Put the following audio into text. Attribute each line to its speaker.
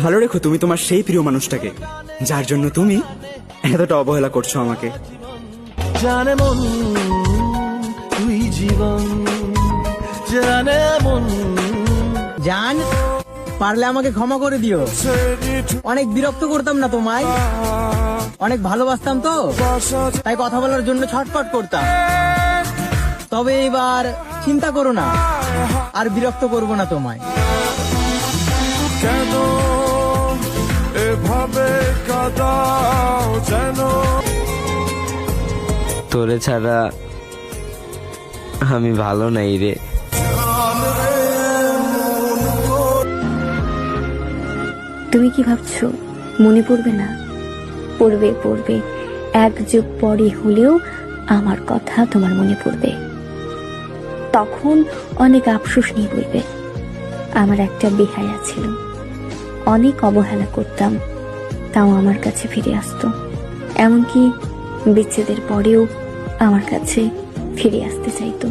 Speaker 1: ভালো রেখো তুমি তোমার সেই প্রিয় মানুষটাকে, যার জন্য তুমি এতটা অবহেলা করছো আমাকে।
Speaker 2: জানে মন তুই জীবন, জানে মন।
Speaker 3: জান, পারলে আমাকে ক্ষমা করে দিও। অনেক বিরক্ত করতাম না তোমায়, অনেক ভালোবাসতাম তো, তাই কথা বলার জন্য ছটফট করতাম। তবে এবার চিন্তা করো না, আর বিরক্ত করব না তোমায়।
Speaker 2: কেন এভাবে কাঁদাও যেন?
Speaker 4: তোরে ছাড়া আমি ভালো নাই রে।
Speaker 5: তুমি কি ভাবছো মনে পড়বে না? পড়বে পড়বে, এক যুগ পরে হলেও আমার কথা তোমার মনে পড়বে। তখন অনেক আফসোস নিয়ে বলবে, আমার একটা বেহায়া ছিল, অনেক অবহেলা করতাম, তাও আমার কাছে ফিরে আসতো। এমনকি বিচ্ছেদের পরেও আমার কাছে ফিরে আসতে চাইতো।